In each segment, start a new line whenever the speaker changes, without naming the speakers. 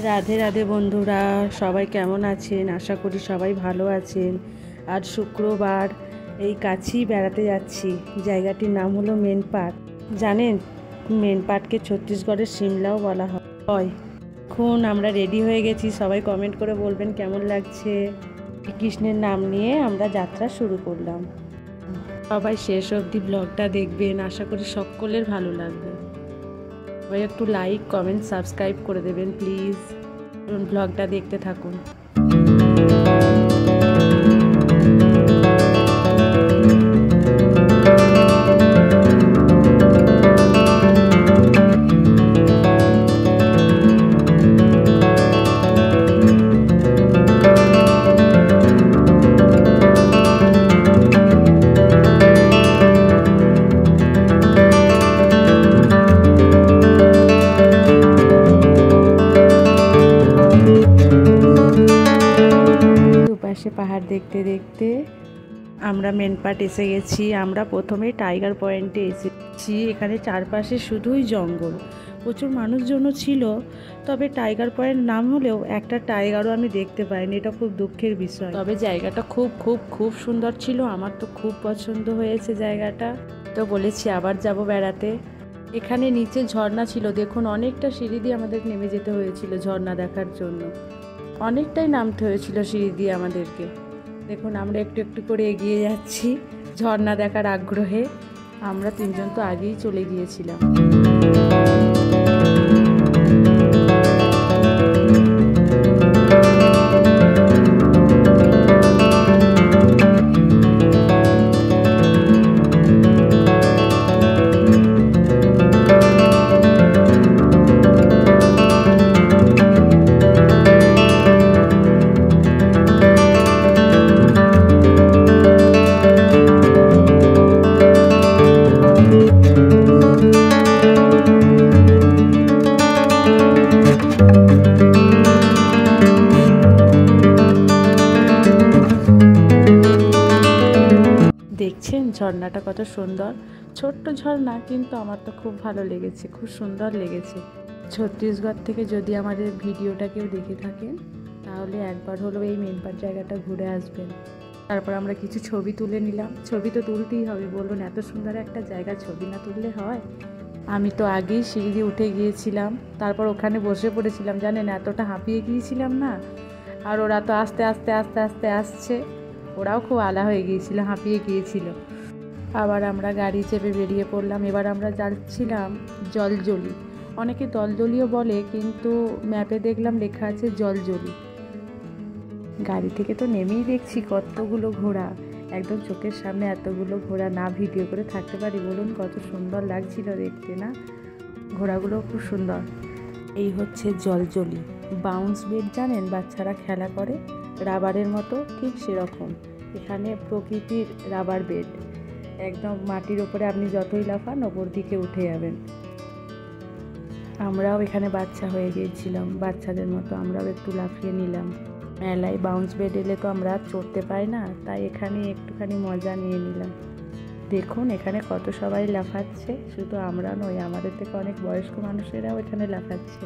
রাধে রাধে বন্ধুরা, সবাই কেমন আছেন? আশা করি সবাই ভালো আছেন। আজ শুক্রবার, এই কাছেই বেড়াতে যাচ্ছি। জায়গাটির নাম হলো মেন পার্ক। জানেন, মেন পার্ককে ছত্তিশগড়ের সিমলাও বলা হয়। এখন আমরা রেডি হয়ে গেছি, সবাই কমেন্ট করে বলবেন কেমন লাগছে। কৃষ্ণের নাম নিয়ে আমরা যাত্রা শুরু করলাম। সবাই শেষ অবধি ব্লগটা দেখবেন, আশা করি সকলের ভালো লাগবে। সবাই একটু লাইক, কমেন্ট, সাবস্ক্রাইব করে দেবেন প্লিজ। ব্লগটা দেখতে থাকুন। পাহাড় দেখতে দেখতে আমরা মেন পার্ক এসে গেছি। আমরা প্রথমে টাইগার পয়েন্টে এসেছি। এখানে চারপাশে শুধুই জঙ্গল, প্রচুর মানুষজনও ছিল। তবে টাইগার পয়েন্ট নাম হলেও একটা টাইগারও আমি দেখতে পাইনি, এটা খুব দুঃখের বিষয়। তবে জায়গাটা খুব খুব খুব সুন্দর ছিল, আমার তো খুব পছন্দ হয়েছে জায়গাটা। তো বলেছি আবার যাব বেড়াতে। এখানে নিচে ঝর্ণা ছিল, দেখুন অনেকটা সিঁড়ি দিয়ে আমাদের নেমে যেতে হয়েছিল ঝর্ণা দেখার জন্য। অনেকটাই নামতে হয়েছিল সিঁড়ি দিয়ে আমাদেরকে। দেখুন আমরা একটু একটু করে এগিয়ে যাচ্ছি ঝর্ণা দেখার আগ্রহে। আমরা তিনজন তো আগেই চলে গিয়েছিলাম। দেখছেন ঝর্ণাটা কত সুন্দর, ছোট্ট ঝর্ণা, কিন্তু আমার তো খুব ভালো লেগেছে, খুব সুন্দর লেগেছে। ছত্তিশগড় থেকে যদি আমাদের ভিডিওটা কেউ দেখে থাকেন, তাহলে একবার হলো এই মেন পার্ক জায়গাটা ঘুরে আসবেন। তারপর আমরা কিছু ছবি তুলে নিলাম। ছবি তো তুলতেই হবে, বলুন এত সুন্দর একটা জায়গা ছবি না তুললে হয়? আমি তো আগেই সিঁড়ি দিয়ে উঠে গিয়েছিলাম, তারপর ওখানে বসে পড়েছিলাম। জানেন এতটা হাঁপিয়ে গিয়েছিলাম না। আর ওরা তো আস্তে আস্তে আস্তে আস্তে আসছে, ওরাও খুব আলা হয়ে গিয়েছিল, হাঁপিয়ে গিয়েছিল। আবার আমরা গাড়ি চেপে বেরিয়ে পড়লাম। এবার আমরা যাচ্ছিলাম জলজলি। অনেকে দলদলিও বলে, কিন্তু ম্যাপে দেখলাম লেখা আছে জলজলি। গাড়ি থেকে তো নেমেই দেখছি কতগুলো ঘোড়া, একদম চোখের সামনে এতগুলো ঘোড়া, না ভিডিও করে থাকতে পারি বলুন? কত সুন্দর লাগছিল দেখতে না? ঘোড়াগুলো খুব সুন্দর। এই হচ্ছে জলজলি। বাউন্স বেড জানেন, বাচ্চারা খেলা করে রাবারের মতো, ঠিক সেরকম। এখানে প্রকৃতির রাবার বেড, একদম মাটির ওপরে আপনি যতই লাফান ওপর দিকে উঠে যাবেন। আমরাও এখানে বাচ্চা হয়ে গিয়েছিলাম, বাচ্চাদের মতো আমরাও একটু লাফিয়ে নিলাম। মেলায় বাউন্স বেড এলে তো আমরা চড়তে পাই না, তাই এখানে একটুখানি মজা নিয়ে নিলাম। দেখুন এখানে কত সবাই লাফাচ্ছে, শুধু আমরা নই, আমাদের থেকে অনেক বয়স্ক মানুষেরাও এখানে লাফাচ্ছে।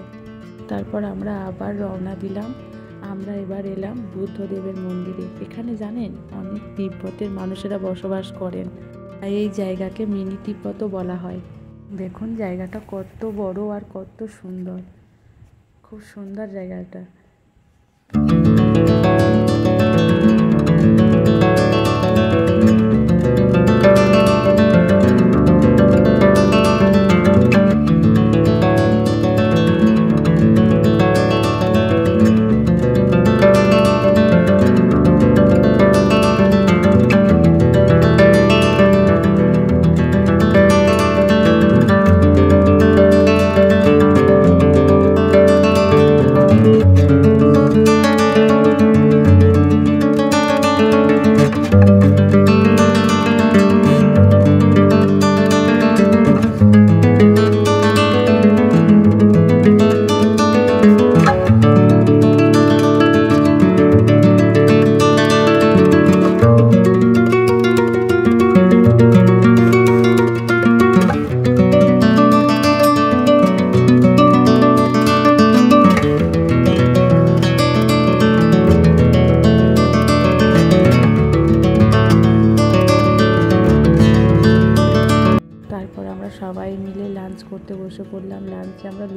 তারপর আমরা আবার রওনা দিলাম। আমরা এবার এলাম বুদ্ধদেবের মন্দিরে। এখানে জানেন অনেক তিব্বতের মানুষেরা বসবাস করেন, তাই এই জায়গাকে মিনি তিব্বতও বলা হয়। দেখুন জায়গাটা কত বড় আর কত সুন্দর, খুব সুন্দর জায়গাটা।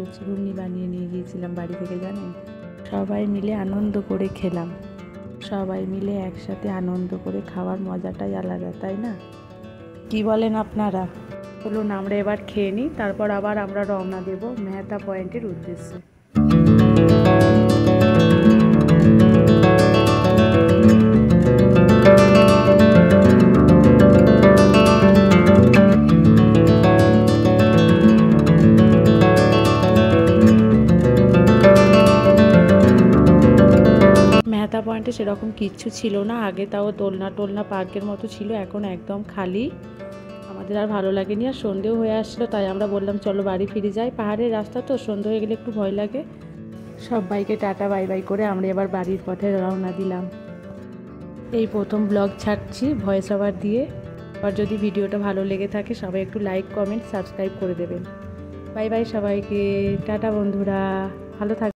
লুচি ঘুগনি বানিয়ে নিয়ে গিয়েছিলাম বাড়ি থেকে, জানেন। সবাই মিলে আনন্দ করে খেলাম। সবাই মিলে একসাথে আনন্দ করে খাওয়ার মজাটাই আলাদা, তাই না? কি বলেন আপনারা? চলুন আমরা এবার খেয়ে নিই, তারপর আবার আমরা রওনা দেব মেহতা পয়েন্টের উদ্দেশ্যে। মেহতা পয়েন্টে সেরকম কিচ্ছু ছিল না আগে, তাও দোলনা টোলনা পার্কের মতো ছিল, এখন একদম খালি। আমাদের আর ভালো লাগেনি, আর সন্ধেও হয়ে আসছিলো, তাই আমরা বললাম চলো বাড়ি ফিরে যাই। পাহাড়ের রাস্তা তো, সন্ধে হয়ে গেলে একটু ভয় লাগে। সবাইকে টাটা বাই বাই করে আমরা এবার বাড়ির পথে রওনা দিলাম। এই প্রথম ব্লগ ছাড়ছি ভয়েস ওভার দিয়ে। আর যদি ভিডিওটা ভালো লেগে থাকে সবাই একটু লাইক কমেন্ট সাবস্ক্রাইব করে দেবেন। বাই বাই সবাইকে, টাটা বন্ধুরা, ভালো থাকবেন।